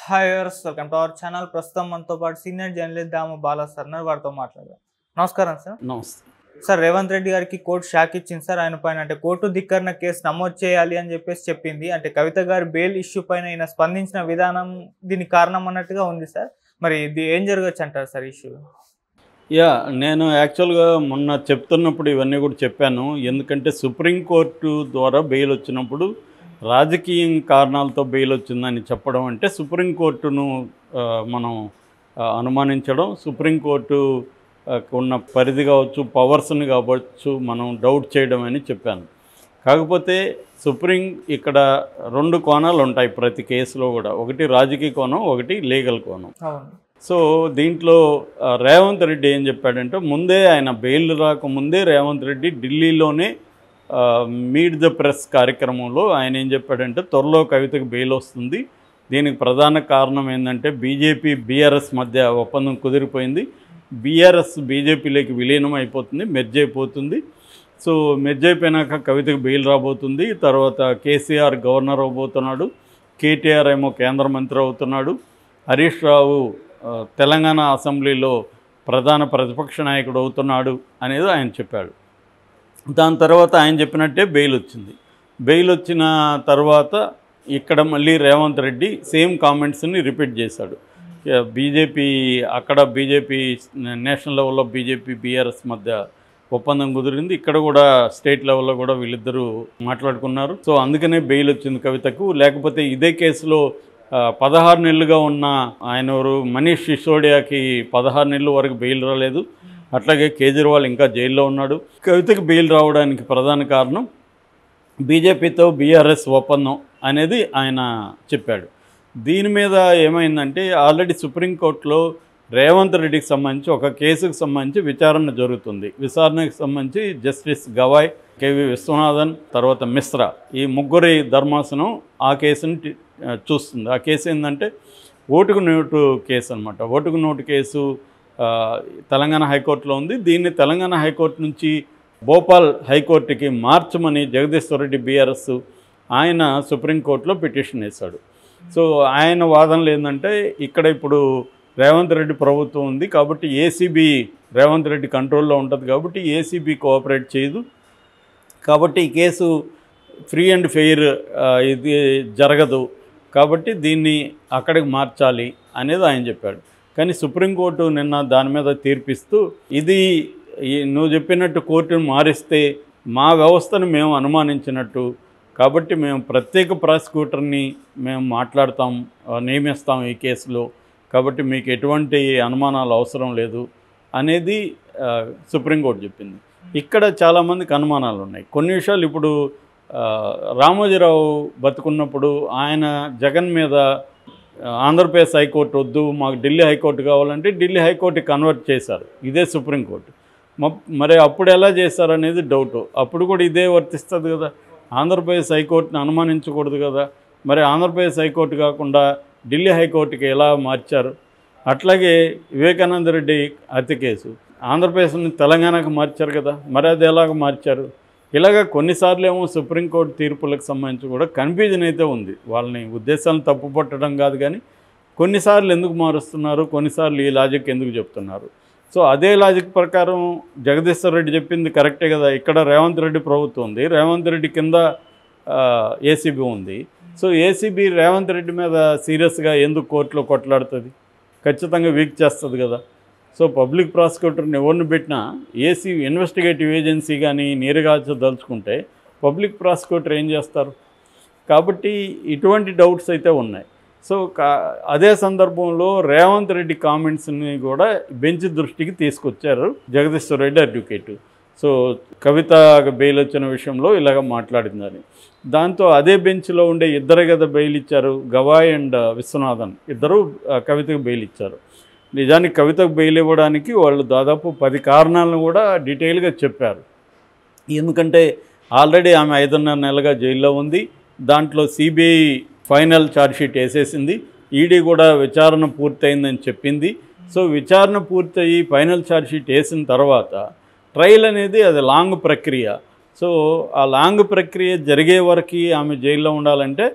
Hi viewers, welcome to our channel. ప్రస్తుతం మనతో పాటు సీనియర్ జర్నలిస్ట్ దాము బాలా సార్ ఉన్నారు. వారితో మాట్లాడదాం. నమస్కారం సార్. నమస్తే సార్, రేవంత్ రెడ్డి గారికి కోర్టు షాక్ ఇచ్చింది సార్. ఆయన పైన అంటే కోర్టు ధిక్కరణ కేసు నమోదు చేయాలి అని చెప్పేసి చెప్పింది. అంటే కవిత గారి బెయిల్ ఇష్యూ పైన ఈయన స్పందించిన విధానం దీనికి కారణం అన్నట్టుగా ఉంది సార్. మరి ఇది ఏం జరగచ్చు అంటారు సార్ ఇష్యూ? నేను యాక్చువల్గా మొన్న చెప్తున్నప్పుడు ఇవన్నీ కూడా చెప్పాను. ఎందుకంటే సుప్రీంకోర్టు ద్వారా బెయిల్ వచ్చినప్పుడు రాజకీయ కారణాలతో బెయిల్ వచ్చిందని చెప్పడం అంటే సుప్రీంకోర్టును మనం అనుమానించడం, సుప్రీంకోర్టు ఉన్న పరిధి కావచ్చు, పవర్స్ని కావచ్చు మనం డౌట్ చేయడం అని చెప్పాను. కాకపోతే ఇక్కడ రెండు కోణాలు ఉంటాయి ప్రతి కేసులో కూడా. ఒకటి రాజకీయ కోణం, ఒకటి లీగల్ కోణం. సో దీంట్లో రేవంత్ రెడ్డి ఏం చెప్పాడంటే, ముందే ఆయన బెయిల్ రాకముందే రేవంత్ రెడ్డి ఢిల్లీలోనే మీట్ ద ప్రెస్ కార్యక్రమంలో ఆయన ఏం చెప్పాడంటే, త్వరలో కవితకు బెయిల్ వస్తుంది. దీనికి ప్రధాన కారణం ఏంటంటే బీజేపీ బీఆర్ఎస్ మధ్య ఒప్పందం కుదిరిపోయింది. బీఆర్ఎస్ బీజేపీలోకి విలీనం అయిపోతుంది, మెర్జ్ అయిపోతుంది. సో మెర్జ్ అయిపోయినాక కవితకు బెయిల్ రాబోతుంది. తర్వాత కేసీఆర్ గవర్నర్ అవబోతున్నాడు, కేటీఆర్ ఏమో కేంద్ర మంత్రి అవుతున్నాడు, హరీష్ రావు తెలంగాణ అసెంబ్లీలో ప్రధాన ప్రతిపక్ష నాయకుడు అవుతున్నాడు అనేది ఆయన చెప్పాడు. దాని తర్వాత ఆయన చెప్పినట్టే బెయిల్ వచ్చింది. బెయిల్ వచ్చిన తర్వాత ఇక్కడ మళ్ళీ రేవంత్ రెడ్డి సేమ్ కామెంట్స్ని రిపీట్ చేశాడు. బీజేపీ నేషనల్ లెవెల్లో బీజేపీ బీఆర్ఎస్ మధ్య ఒప్పందం కుదిరింది, ఇక్కడ కూడా స్టేట్ లెవెల్లో కూడా వీళ్ళిద్దరూ మాట్లాడుకున్నారు. సో అందుకనే బెయిల్ వచ్చింది కవితకు. లేకపోతే ఇదే కేసులో 16 నెలలుగా ఉన్న ఆయనవరు మనీష్ సిసోడియాకి 16 నెలల వరకు బెయిల్ రాలేదు. అట్లాగే కేజ్రీవాల్ ఇంకా జైల్లో ఉన్నాడు. కవితకు బెయిల్ రావడానికి ప్రధాన కారణం బీజేపీతో బీఆర్ఎస్ ఒప్పందం అనేది ఆయన చెప్పాడు. దీని మీద ఏమైందంటే, ఆల్రెడీ సుప్రీంకోర్టులో రేవంత్ రెడ్డికి సంబంధించి ఒక కేసుకు సంబంధించి విచారణ జరుగుతుంది. విచారణకు సంబంధించి జస్టిస్ గవాయ్, కేవి విశ్వనాథన్, తర్వాత మిశ్రా, ఈ ముగ్గురి ధర్మాసనం ఆ కేసుని చూస్తుంది. ఆ కేసు ఏంటంటే ఓటుకు నోటు కేసు అనమాట. ఓటుకు నోటు కేసు తెలంగాణ హైకోర్టులో ఉంది. దీన్ని తెలంగాణ హైకోర్టు నుంచి భోపాల్ హైకోర్టుకి మార్చమని జగదీశ్వర్ రెడ్డి బీఆర్ఎస్ ఆయన సుప్రీంకోర్టులో పిటిషన్ వేశాడు. సో ఆయన వాదనలు ఏంటంటే, ఇక్కడ ఇప్పుడు రేవంత్ రెడ్డి ప్రభుత్వం ఉంది కాబట్టి ఏసీబీ రేవంత్ రెడ్డి కంట్రోల్లో ఉంటుంది కాబట్టి ఏసీబీ కోఆపరేట్ చేయదు, కాబట్టి ఈ కేసు ఫ్రీ అండ్ ఫెయిర్ ఇది జరగదు, కాబట్టి దీన్ని అక్కడికి మార్చాలి అనేది ఆయన చెప్పాడు. కానీ సుప్రీంకోర్టు నిన్న దాని మీద తీర్పిస్తూ, ఇది నువ్వు చెప్పినట్టు కోర్టును మారిస్తే మా వ్యవస్థను మేము అనుమానించినట్టు, కాబట్టి మేము ప్రత్యేక ప్రాసిక్యూటర్ని మేము నియమిస్తాం ఈ కేసులో, కాబట్టి మీకు ఎటువంటి అనుమానాలు అవసరం లేదు అనేది సుప్రీంకోర్టు చెప్పింది. ఇక్కడ చాలామందికి అనుమానాలు ఉన్నాయి. కొన్ని విషయాలు ఇప్పుడు రామోజీరావు బతుకున్నప్పుడు ఆయన జగన్ మీద ఆంధ్రప్రదేశ్ హైకోర్టు వద్దు, మాకు ఢిల్లీ హైకోర్టు కావాలంటే ఢిల్లీ హైకోర్టుకి కన్వర్ట్ చేశారు ఇదే సుప్రీంకోర్టు. మరి అప్పుడు ఎలా చేశారనేది డౌట్. అప్పుడు కూడా ఇదే వర్తిస్తుంది కదా, ఆంధ్రప్రదేశ్ హైకోర్టుని అనుమానించకూడదు కదా. మరి ఆంధ్రప్రదేశ్ హైకోర్టు కాకుండా ఢిల్లీ హైకోర్టుకి ఎలా మార్చారు? అట్లాగే వివేకానంద రెడ్డి హత్య కేసు ఆంధ్రప్రదేశ్ని తెలంగాణకు మార్చారు కదా, మరి అది ఎలాగ మార్చారు? ఇలాగ కొన్నిసార్లు ఏమో సుప్రీంకోర్టు తీర్పులకు సంబంధించి కూడా కన్ఫ్యూజన్ అయితే ఉంది. వాళ్ళని ఉద్దేశాలను తప్పుపట్టడం కాదు, కానీ కొన్నిసార్లు ఎందుకు మారుస్తున్నారు, కొన్నిసార్లు ఈ లాజిక్ ఎందుకు చెప్తున్నారు. సో అదే లాజిక్ ప్రకారం జగదీశ్వర్ రెడ్డి చెప్పింది కరెక్టే కదా. ఇక్కడ రేవంత్ రెడ్డి ప్రభుత్వం ఉంది, రేవంత్ రెడ్డి కింద ఏసీబీ ఉంది. సో ఏసీబీ రేవంత్ రెడ్డి మీద సీరియస్గా ఎందుకు కోర్టులో కొట్లాడుతుంది? ఖచ్చితంగా వీక్ చేస్తుంది కదా. సో పబ్లిక్ ప్రాసిక్యూటర్ని ఎవరిని పెట్టినా ఇన్వెస్టిగేటివ్ ఏజెన్సీ కానీ నీరుగాల్చదలుచుకుంటే పబ్లిక్ ప్రాసిక్యూటర్ ఏం చేస్తారు? కాబట్టి ఇటువంటి డౌట్స్ అయితే ఉన్నాయి. సో అదే సందర్భంలో రేవంత్ రెడ్డి కామెంట్స్ని కూడా బెంచ్ దృష్టికి తీసుకొచ్చారు జగదీశ్వర్ రెడ్డి అడ్వకేటు. సో కవిత బెయిల్ వచ్చిన విషయంలో ఇలాగ మాట్లాడిందని. దాంతో అదే బెంచ్లో ఉండే ఇద్దరే కదా బెయిల్ ఇచ్చారు, గవాయ్ అండ్ విశ్వనాథన్ ఇద్దరు కవితకు బెయిల్ ఇచ్చారు. నిజానికి కవితకు బెయిల్ ఇవ్వడానికి వాళ్ళు దాదాపు 10 కారణాలను కూడా డీటెయిల్గా చెప్పారు. ఎందుకంటే ఆల్రెడీ ఆమె 5.5 నెలలుగా జైల్లో ఉంది. దాంట్లో సిబిఐ ఫైనల్ ఛార్జ్షీట్ వేసేసింది, ఈడీ కూడా విచారణ పూర్తయిందని చెప్పింది. సో విచారణ పూర్తయి ఫైనల్ ఛార్జ్షీట్ వేసిన తర్వాత ట్రయల్ అనేది అది లాంగ్ ప్రక్రియ. సో ఆ లాంగ్ ప్రక్రియ జరిగే వరకు ఆమె జైల్లో ఉండాలంటే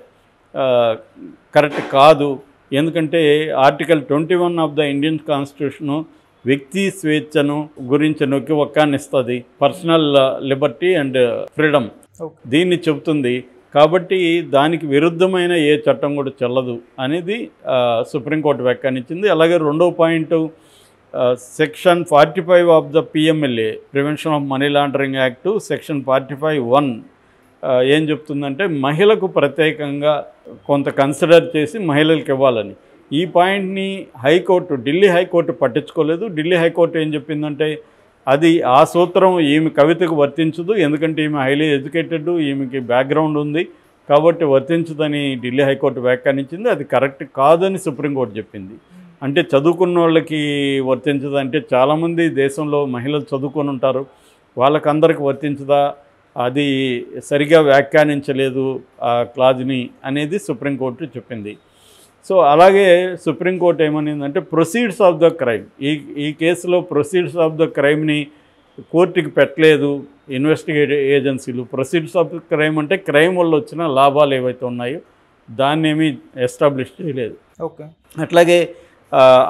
కరెక్ట్ కాదు. ఎందుకంటే article 21 of the Indian constitution వ్యక్తి స్వేచ్ఛను గురించి నొక్కి ఒక్కానిస్తుంది, పర్సనల్ లిబర్టీ అండ్ ఫ్రీడమ్ దీన్ని చెబుతుంది. కాబట్టి దానికి విరుద్ధమైన ఏ చట్టం కూడా చెల్లదు అనేది సుప్రీంకోర్టు వ్యాఖ్యానించింది. అలాగే రెండో point, section 45 of the PMLA prevention of money laundering act section 45(1) ఏం చెప్తుందంటే మహిళకు ప్రత్యేకంగా కొంత కన్సిడర్ చేసి మహిళలకు ఇవ్వాలని. ఈ పాయింట్ని ఢిల్లీ హైకోర్టు పట్టించుకోలేదు. ఢిల్లీ హైకోర్టు ఏం చెప్పిందంటే అది ఆ సూత్రం ఈమె కవితకు వర్తించదు, ఎందుకంటే ఈమె హైలీ ఎడ్యుకేటెడ్, ఈమెకి బ్యాక్గ్రౌండ్ ఉంది కాబట్టి వర్తించదని ఢిల్లీ హైకోర్టు వ్యాఖ్యానించింది. అది కరెక్ట్ కాదని సుప్రీంకోర్టు చెప్పింది. అంటే చదువుకున్న వాళ్ళకి వర్తించదు అంటే చాలామంది దేశంలో మహిళలు చదువుకొని ఉంటారు, వాళ్ళకందరికి వర్తించదా, అది సరిగా వ్యాఖ్యానించలేదు ఆ క్లాజ్ని అనేది సుప్రీంకోర్టు చెప్పింది. సో అలాగే సుప్రీంకోర్టు ఏమనిందంటే ప్రొసీడ్స్ ఆఫ్ ద క్రైమ్, ఈ కేసులో ప్రొసీడ్స్ ఆఫ్ ద క్రైమ్ని కోర్టుకి పెట్టలేదు ఇన్వెస్టిగేటివ్ ఏజెన్సీలు. ప్రొసీడ్స్ ఆఫ్ ద క్రైమ్ అంటే క్రైమ్ వల్ల వచ్చిన లాభాలు ఏవైతే ఉన్నాయో దాన్ని ఏమీ ఎస్టాబ్లిష్ చేయలేదు. ఓకే. అట్లాగే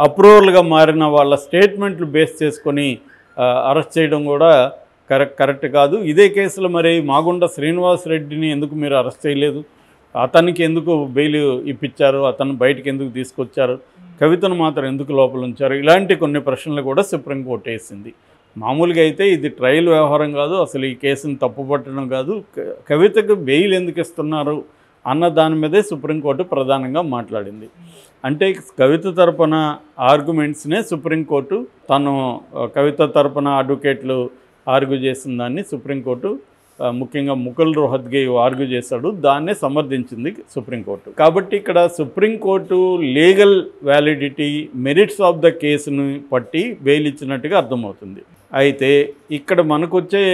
అప్రూవల్గా మారిన వాళ్ళ స్టేట్మెంట్లు బేస్ చేసుకొని అరెస్ట్ చేయడం కూడా కరెక్ట్ కాదు. ఇదే కేసులో మరి మాగుంట శ్రీనివాసరెడ్డిని ఎందుకు మీరు అరెస్ట్ చేయలేదు, అతనికి ఎందుకు బెయిల్ ఇప్పించారు, అతను బయటికి ఎందుకు తీసుకొచ్చారు, కవితను మాత్రం ఎందుకు లోపల ఉంచారు, ఇలాంటి కొన్ని ప్రశ్నలు కూడా సుప్రీంకోర్టు వేసింది. మామూలుగా అయితే ఇది ట్రయల్ వ్యవహారం కాదు, అసలు ఈ కేసును తప్పుపట్టడం కాదు, కవితకు బెయిల్ ఎందుకు ఇస్తున్నారు అన్న దాని మీదే సుప్రీంకోర్టు ప్రధానంగా మాట్లాడింది. అంటే కవిత తరపున ఆర్గ్యుమెంట్స్నే సుప్రీంకోర్టు తను కవిత తరపున అడ్వకేట్లు ఆర్గ్యూ చేసిన దాన్ని సుప్రీంకోర్టు ముఖ్యంగా ముకుల్ రోహత్గి ఆర్గ్యూ చేశాడు, దాన్నే సమర్థించింది సుప్రీంకోర్టు. కాబట్టి ఇక్కడ supreme court legal validity merits of the కేసును పట్టి బెయిల్ ఇచ్చినట్టుగా అర్థమవుతుంది. అయితే ఇక్కడ మనకొచ్చే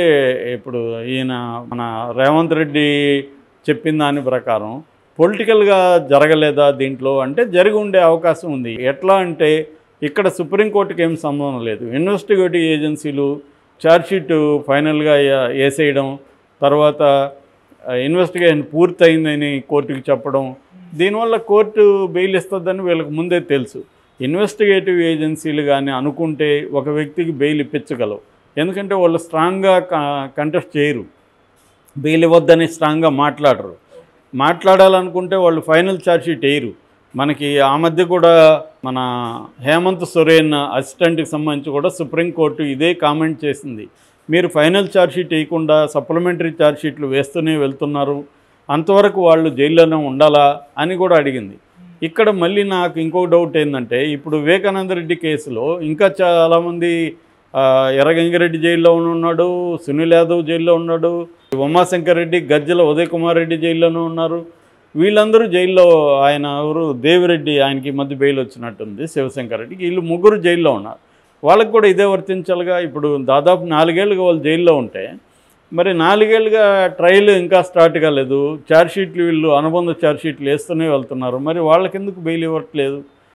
ఇప్పుడు ఈయన మన రేవంత్ రెడ్డి చెప్పిన దాని ప్రకారం పొలిటికల్గా జరగలేదా దీంట్లో అంటే జరిగి ఉండే అవకాశం ఉంది. ఎట్లా అంటే ఇక్కడ సుప్రీంకోర్టుకి ఏం సంబంధం లేదు, ఇన్వెస్టిగేటివ్ ఏజెన్సీలు ఛార్జ్షీట్ ఫైనల్గా వేసేయడం, తర్వాత ఇన్వెస్టిగేషన్ పూర్తయిందని కోర్టుకి చెప్పడం, దీనివల్ల కోర్టు బెయిల్ ఇస్తుందని వీళ్ళకి ముందే తెలుసు. ఇన్వెస్టిగేటివ్ ఏజెన్సీలు కానీ అనుకుంటే ఒక వ్యక్తికి బెయిల్ ఇప్పించగలవు, ఎందుకంటే వాళ్ళు స్ట్రాంగ్గా కంటెస్ట్ చేయరు, బెయిల్ ఇవ్వద్దని స్ట్రాంగ్గా మాట్లాడాలనుకుంటే వాళ్ళు ఫైనల్ ఛార్జ్షీట్ వేయరు. మనకి ఆ మధ్య కూడా మన హేమంత్ సోరెన్ అసిస్టెంట్కి సంబంధించి కూడా సుప్రీంకోర్టు ఇదే కామెంట్ చేసింది, మీరు ఫైనల్ ఛార్జ్షీట్ వేయకుండా సప్లిమెంటరీ ఛార్జ్షీట్లు వేస్తూనే వెళ్తున్నారు, అంతవరకు వాళ్ళు జైల్లోనే ఉండాలా అని కూడా అడిగింది. ఇక్కడ మళ్ళీ నాకు ఇంకో డౌట్ ఏంటంటే ఇప్పుడు వివేకానంద రెడ్డి కేసులో ఇంకా చాలామంది ఎర్రగంగిరెడ్డి జైల్లో ఉన్నాడు, సునీల్ యాదవ్ జైల్లో ఉన్నాడు, ఉమాశంకర్ రెడ్డి, గజ్జల ఉదయ్ కుమార్ రెడ్డి జైల్లోనూ ఉన్నారు. వీళ్ళందరూ జైల్లో, ఆయన ఎవరు దేవిరెడ్డి, ఆయనకి మధ్య బెయిల్ వచ్చినట్టుంది శివశంకర్ రెడ్డికి, వీళ్ళు ముగ్గురు జైల్లో ఉన్నారు. వాళ్ళకి కూడా ఇదే వర్తించాలిగా. ఇప్పుడు దాదాపు 4 ఏళ్ళుగా వాళ్ళు జైల్లో ఉంటే మరి 4 ఏళ్ళుగా ట్రయల్ ఇంకా స్టార్ట్ కాలేదు, ఛార్జ్షీట్లు వీళ్ళు అనుబంధ ఛార్జ్షీట్లు వేస్తూనే వెళ్తున్నారు, మరి వాళ్ళకెందుకు బెయిల్ ఇవ్వట్లేదు?